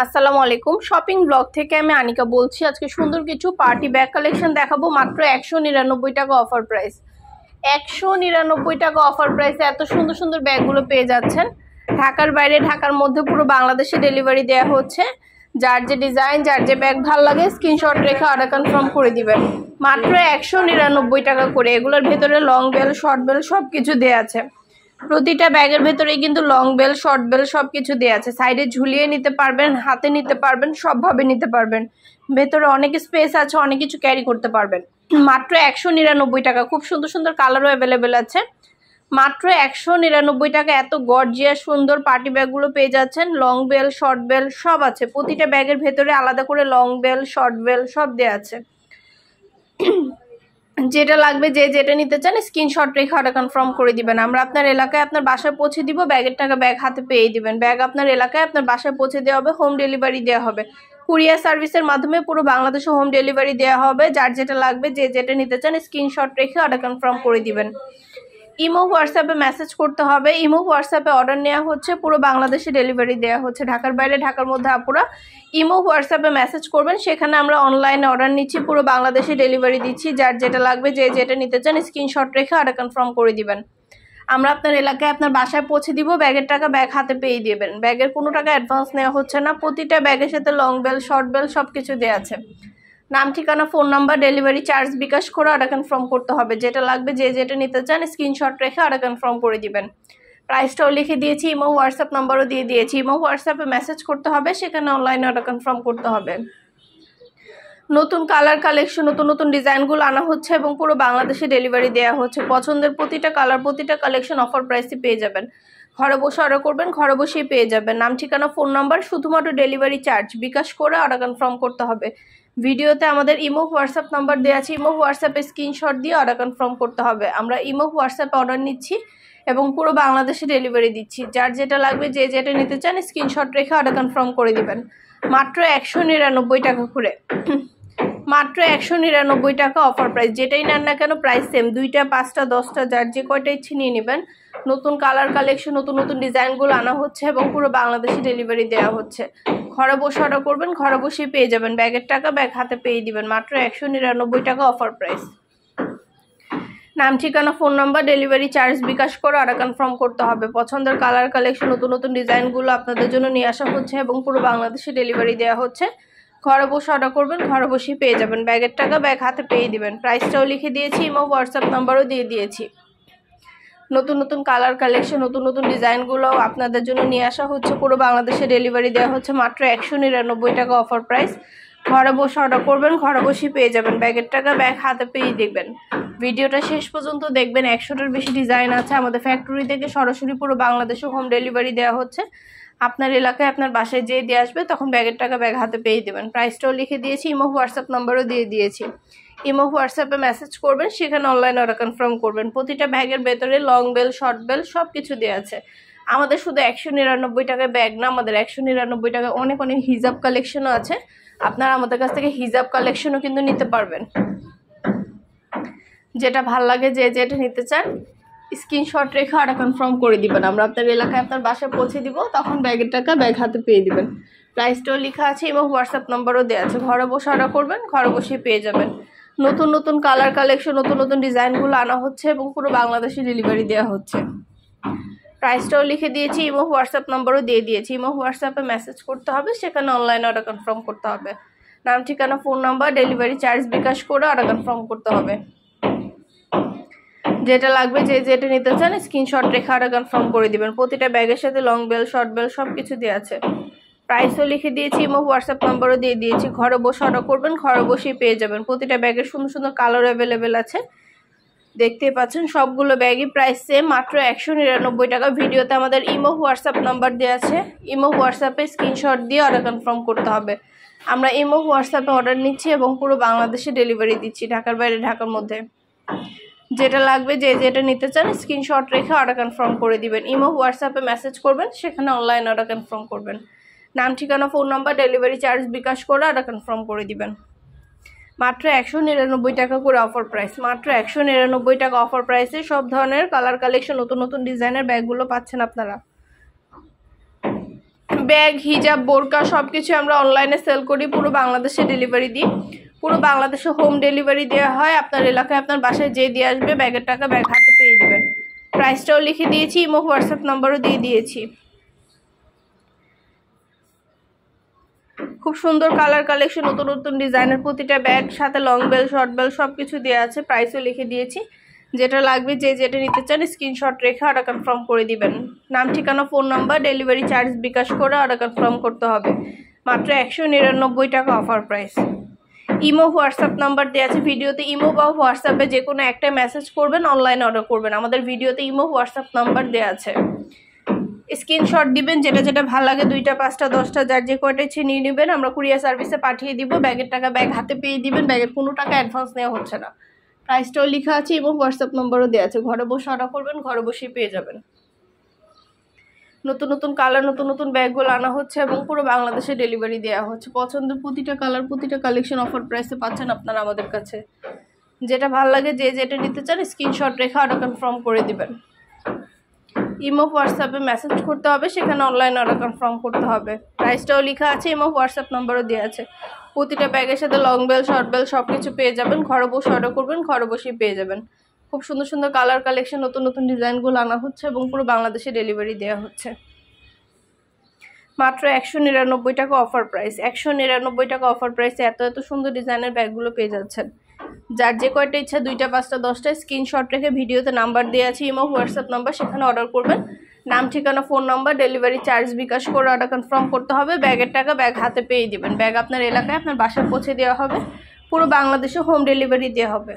আসসালামু আলাইকুম। Shopping blog থেকে আমি আনিকা বলছি। আজকে সুন্দর কিছু পার্টি ব্যাগ কালেকশন দেখাবো মাত্র 199 টাকা অফার প্রাইস। 199 টাকা অফার প্রাইসে এত সুন্দর সুন্দর ব্যাগগুলো পেয়ে যাচ্ছেন। ঢাকার বাইরে, ঢাকার মধ্যে পুরো বাংলাদেশে ডেলিভারি দেওয়া হচ্ছে। যার যে ডিজাইন, যার যে ব্যাগ ভালো লাগে স্ক্রিনশট রেখে অর্ডার কনফার্ম করে দিবেন। মাত্র 199 টাকা করে। এগুলোর ভেতরে লং বেল, শর্ট বেল সব কিছু দেওয়া আছে। প্রতিটা ব্যাগের ভেতরেই কিন্তু লং বেল, শর্ট বেল সবকিছু দেওয়া আছে। সাইডে ঝুলিয়ে নিতে পারবেন, হাতে নিতে পারবেন, সবভাবে নিতে পারবেন। ভেতরে অনেক স্পেস আছে, অনেক কিছু ক্যারি করতে পারবেন। মাত্র 199 টাকা। খুব সুন্দর সুন্দর কালারও অ্যাভেলেবেল আছে। মাত্র 199 টাকা এত গর্জিয়াস সুন্দর পার্টি ব্যাগগুলো পেয়ে যাচ্ছেন। লং বেল, শর্ট বেল সব আছে। প্রতিটা ব্যাগের ভেতরে আলাদা করে লং বেল, শর্ট বেল সব দেওয়া আছে। যেটা লাগবে, যে যেটা নিতে চান স্ক্রিনশট রেখে অর্ডার কনফার্ম করে দিবেন। আমরা আপনার এলাকায় আপনার বাসায় পৌঁছে দিব। ব্যাগের টাকা ব্যাগ হাতে পেয়ে দিবেন। ব্যাগ আপনার এলাকায় আপনার বাসায় পৌঁছে দেওয়া হবে। হোম ডেলিভারি দেওয়া হবে। কুরিয়ার সার্ভিসের মাধ্যমে পুরো বাংলাদেশে হোম ডেলিভারি দেওয়া হবে। যার যেটা লাগবে, যে যেটা নিতে চান স্ক্রিনশট রেখে অর্ডার কনফার্ম করে দিবেন। ইমো হোয়াটসঅ্যাপে মেসেজ করতে হবে। ইমো হোয়াটসঅ্যাপে অর্ডার নেওয়া হচ্ছে, পুরো বাংলাদেশে ডেলিভারি দেওয়া হচ্ছে। ঢাকার বাইরে, ঢাকার মধ্যে আপুরা ইমো হোয়াটসঅ্যাপে মেসেজ করবেন। সেখানে আমরা অনলাইনে অর্ডার নিচ্ছি, পুরো বাংলাদেশে ডেলিভারি দিচ্ছি। যার যেটা লাগবে, যে যেটা নিতে চান স্ক্রিনশট রেখে অর্ডার কনফার্ম করে দিবেন। আমরা আপনার এলাকায় আপনার বাসায় পৌঁছে দিব। ব্যাগের টাকা ব্যাগ হাতে পেয়ে দিবেন। ব্যাগের কোনো টাকা অ্যাডভান্স নেওয়া হচ্ছে না। প্রতিটা ব্যাগের সাথে লং বেল, শর্ট বেল সব কিছু দেওয়া আছে। নাম, ঠিকানা, ফোন নাম্বার, ডেলিভারি চার্জ বিকাশ করে অর্ডার কনফার্ম করতে হবে। যেটা লাগবে, যে যেটা নিতে চান স্ক্রিনশট রেখে অর্ডার কনফার্ম করে দিবেন। প্রাইসটাও লিখে দিয়েছি, ইমো হোয়াটসঅ্যাপ নাম্বারও দিয়ে দিয়েছি। ইমো হোয়াটসঅ্যাপে মেসেজ করতে হবে, সেখানে অনলাইনে অর্ডার কনফার্ম করতে হবে। নতুন কালার কালেকশন, নতুন নতুন ডিজাইনগুলো আনা হচ্ছে এবং পুরো বাংলাদেশে ডেলিভারি দেওয়া হচ্ছে। পছন্দের প্রতিটা কালার, প্রতিটা কালেকশন অফার প্রাইসে পেয়ে যাবেন। ঘরে বসে অর্ডার করবেন, ঘরে বসেই পেয়ে যাবেন। নাম, ঠিকানা, ফোন নাম্বার, শুধুমাত্র ডেলিভারি চার্জ বিকাশ করে অর্ডার কনফার্ম করতে হবে। ভিডিওতে আমাদের ইমো হোয়াটসঅ্যাপ নাম্বার দেওয়া আছে। ইমো হোয়াটসঅ্যাপে স্ক্রিনশট দিয়ে অর্ডার কনফার্ম করতে হবে। আমরা ইমো হোয়াটসঅ্যাপে অর্ডার নিচ্ছি এবং পুরো বাংলাদেশে ডেলিভারি দিচ্ছি। যার যেটা লাগবে, যে যেটা নিতে চান স্ক্রিনশট রেখে অর্ডার কনফার্ম করে দিবেন। মাত্র 199 টাকা করে। মাত্র 199 টাকা অফার প্রাইস। যেটাই নেন না কেন প্রাইস সেম। 2টা, 5টা, 10টা যার যে কয়টা ইচ্ছে নিয়ে নেবেন। নতুন কালার কালেকশন, নতুন নতুন ডিজাইনগুলো আনা হচ্ছে এবং পুরো বাংলাদেশে ডেলিভারি দেওয়া হচ্ছে। ঘরে বসে অর্ডার করবেন, ঘরে বসেই পেয়ে যাবেন। ব্যাগের টাকা ব্যাগ হাতে পেয়ে দিবেন। মাত্র 199 টাকা অফার প্রাইস। নাম, ঠিকানা, ফোন নাম্বার, ডেলিভারি চার্জ বিকাশ করে অর্ডার কনফার্ম করতে হবে। পছন্দের কালার কালেকশন, নতুন নতুন ডিজাইনগুলো আপনাদের জন্য নিয়ে আসা হচ্ছে এবং পুরো বাংলাদেশে ডেলিভারি দেওয়া হচ্ছে। ঘরে বসে অর্ডার করবেন, ঘরে বসেই পেয়ে যাবেন। ব্যাগের টাকা ব্যাগ হাতে পেয়ে দিবেন। প্রাইসটাও লিখে দিয়েছি, ইমো হোয়াটসঅ্যাপ নাম্বারও দিয়ে দিয়েছি। নতুন নতুন কালার কালেকশন, নতুন নতুন ডিজাইনগুলো আপনাদের জন্য নিয়ে আসা হচ্ছে। পুরো বাংলাদেশে ডেলিভারি দেওয়া হচ্ছে। মাত্র 199 টাকা অফার প্রাইস। ঘরে বসে অর্ডার করবেন, ঘরে বসেই পেয়ে যাবেন। ব্যাগের টাকা ব্যাগ হাতে পেয়ে দেখবেন। ভিডিওটা শেষ পর্যন্ত দেখবেন। 100টার বেশি ডিজাইন আছে। আমাদের ফ্যাক্টরি থেকে সরাসরি পুরো বাংলাদেশে হোম ডেলিভারি দেওয়া হচ্ছে। আপনার এলাকায় আপনার বাসায় যেয়ে দিয়ে আসবে, তখন ব্যাগের টাকা ব্যাগ হাতে পেয়ে দেবেন। প্রাইসটাও লিখে দিয়েছি, ইমো হোয়াটসঅ্যাপ নাম্বারও দিয়ে দিয়েছি। ইমো হোয়াটসঅ্যাপে মেসেজ করবেন, সেখানে অনলাইনে অর্ডার কনফার্ম করবেন। প্রতিটা ব্যাগের ভেতরে লং বেল, শর্ট বেল সব কিছু দেওয়া আছে। আমাদের শুধু 199 টাকায় ব্যাগ না, আমাদের 199 টাকায় অনেক অনেক হিজাব কালেকশনও আছে। আপনারা আমাদের কাছ থেকে হিজাব কালেকশনও কিন্তু নিতে পারবেন। যেটা ভাল লাগে, যে যেটা নিতে চান স্ক্রিনশট রেখে অর্ডার কনফার্ম করে দিবেন। আমরা আপনার এলাকায় আপনার বাসায় পৌঁছে দিব, তখন ব্যাগের টাকা ব্যাগ হাতে পেয়ে দিবেন। প্রাইসটাও লেখা আছে এবং হোয়াটসঅ্যাপ নাম্বারও দেওয়া আছে। ঘরে বসে অর্ডার করবেন, ঘরে বসেই পেয়ে যাবেন। নতুন নতুন কালার কালেকশন, নতুন নতুন ডিজাইনগুলো আনা হচ্ছে এবং পুরো বাংলাদেশে ডেলিভারি দেওয়া হচ্ছে। প্রাইসটাও লিখে দিয়েছি, ইমো হোয়াটসঅ্যাপ নাম্বারও দিয়ে দিয়েছি। ইমো হোয়াটসঅ্যাপে মেসেজ করতে হবে, সেখানে অনলাইনে অর্ডার কনফার্ম করতে হবে। নাম, ঠিকানা, ফোন নাম্বার, ডেলিভারি চার্জ বিকাশ করে অর্ডার কনফার্ম করতে হবে। যেটা লাগবে, যে যেটা নিতে চান স্ক্রিনশট রেখে অর্ডার কনফার্ম করে দিবেন। প্রতিটা ব্যাগের সাথে লং বেল, শর্ট বেল সব কিছু দেওয়া আছে। প্রাইসও লিখে দিয়েছি, ইমো হোয়াটসঅ্যাপ নাম্বারও দিয়ে দিয়েছি। ঘরে বসে অর্ডার করবেন, ঘরে বসেই পেয়ে যাবেন। প্রতিটা ব্যাগের সুন্দর সুন্দর কালার অ্যাভেলেবেল আছে। দেখতেই পাচ্ছেন সবগুলো ব্যাগই প্রাইস সেম। মাত্র 199 টাকা। ভিডিওতে আমাদের ইমো হোয়াটসঅ্যাপ নাম্বার দেওয়া আছে। ইমো হোয়াটসঅ্যাপে স্ক্রিনশট দিয়ে অর্ডার কনফার্ম করতে হবে। আমরা ইমো হোয়াটসঅ্যাপে অর্ডার নিচ্ছি এবং পুরো বাংলাদেশে ডেলিভারি দিচ্ছি। ঢাকার বাইরে, ঢাকার মধ্যে। যেটা লাগবে, যে যেটা নিতে চান স্ক্রিনশট রেখে অর্ডার কনফার্ম করে দিবেন। ইমো হোয়াটসঅ্যাপে মেসেজ করবেন, সেখানে অনলাইন অর্ডার কনফার্ম করবেন। নাম, ঠিকানা, ফোন নাম্বার, ডেলিভারি চার্জ বিকাশ করে অর্ডার কনফার্ম করে দিবেন। মাত্র 199 টাকা করে অফার প্রাইস। মাত্র 199 টাকা অফার প্রাইসে সব ধরনের কালার কালেকশন, নতুন নতুন ডিজাইনের ব্যাগগুলো পাচ্ছেন আপনারা। ব্যাগ, হিজাব, বোরকা সব কিছু আমরা অনলাইনে সেল করি, পুরো বাংলাদেশে ডেলিভারি দিই। পুরো বাংলাদেশে হোম ডেলিভারি দেওয়া হয়। আপনার এলাকায় আপনার বাসায় যে দিয়ে আসবে ব্যাগের টাকা ব্যাগ হাতে পেয়ে দেবেন। প্রাইসটাও লিখে দিয়েছি, ইমো হোয়াটসঅ্যাপ নাম্বারও দিয়ে দিয়েছি। খুব সুন্দর কালার কালেকশন, নতুন নতুন ডিজাইনের প্রতিটা ব্যাগ, সাথে লং বেল, শর্ট বেল সব কিছু দেওয়া আছে। প্রাইসও লিখে দিয়েছি। যেটা লাগবে যে যেটা নিতে চান স্ক্রিনশট রেখে অর্ডার কনফার্ম করে দিবেন। নাম, ঠিকানা, ফোন নাম্বার, ডেলিভারি চার্জ বিকাশ করে অর্ডার কনফার্ম করতে হবে। মাত্র 199 টাকা offer price. Imo WhatsApp number দেওয়া আছে ভিডিওতে। ইমো বা হোয়াটসঅ্যাপে যে কোনো একটা মেসেজ করবেন, অনলাইনে অর্ডার করবেন। আমাদের ভিডিওতে ইমো হোয়াটসঅ্যাপ নাম্বার দেওয়া আছে। স্ক্রিনশট দিবেন, যেটা যেটা ভালো লাগে, 2টা 5টা 10টা যার যে কয়টা ইচ্ছে নিয়ে নেবেন। আমরা কুরিয়ার সার্ভিসে পাঠিয়ে দিব। ব্যাগের টাকা ব্যাগ হাতে পেয়ে দিবেন। ব্যাগের কোনো টাকা অ্যাডভান্স নেওয়া হচ্ছে না। প্রাইসটাও লেখা আছে এবং হোয়াটসঅ্যাপ নম্বরও দেওয়া আছে। ঘরে বসে অর্ডার করবেন, ঘরে বসেই পেয়ে যাবেন। নতুন নতুন কালার, নতুন নতুন ব্যাগগুলো আনা হচ্ছে এবং পুরো বাংলাদেশে ডেলিভারি দেওয়া হচ্ছে। পছন্দের প্রতিটা কালার, প্রতিটা কালেকশন অফার প্রাইসে পাচ্ছেন আপনারা আমাদের কাছে। যেটা ভালো লাগে যে যেটা নিতে চান স্ক্রিনশট রেখে অর্ডার কনফার্ম করে দিবেন। ইমো হোয়াটসঅ্যাপে মেসেজ করতে হবে, সেখানে অনলাইন অর্ডার কনফার্ম করতে হবে। প্রাইসটাও লেখা আছে, ইমো হোয়াটসঅ্যাপ নাম্বারও দেওয়া আছে। প্রতিটা ব্যাগের সাথে লং বেল, শর্ট বেল সব কিছু পেয়ে যাবেন। ঘরে বসে অর্ডার করবেন, ঘরে বসেই পেয়ে যাবেন। খুব সুন্দর সুন্দর কালার কালেকশন, নতুন নতুন ডিজাইনগুলো আনা হচ্ছে এবং পুরো বাংলাদেশে ডেলিভারি দেওয়া হচ্ছে। মাত্র 199 টাকা অফার প্রাইস। 199 টাকা অফার প্রাইসে এত এত সুন্দর ডিজাইনের ব্যাগগুলো পেয়ে যাচ্ছেন। যার যে কয়টা ইচ্ছা 2টা 5টা 10টা স্ক্রিনশট রেখে ভিডিওতে নাম্বার দেওয়া আছে, ইমো হোয়াটসঅ্যাপ নাম্বার, সেখানে অর্ডার করবেন। নাম, ঠিকানা, ফোন নাম্বার, ডেলিভারি চার্জ বিকাশ করে অর্ডার কনফার্ম করতে হবে। ব্যাগের টাকা ব্যাগ হাতে পেয়ে দিবেন। ব্যাগ আপনার এলাকায় আপনার বাসায় পৌঁছে দেওয়া হবে। পুরো বাংলাদেশে হোম ডেলিভারি দেওয়া হবে।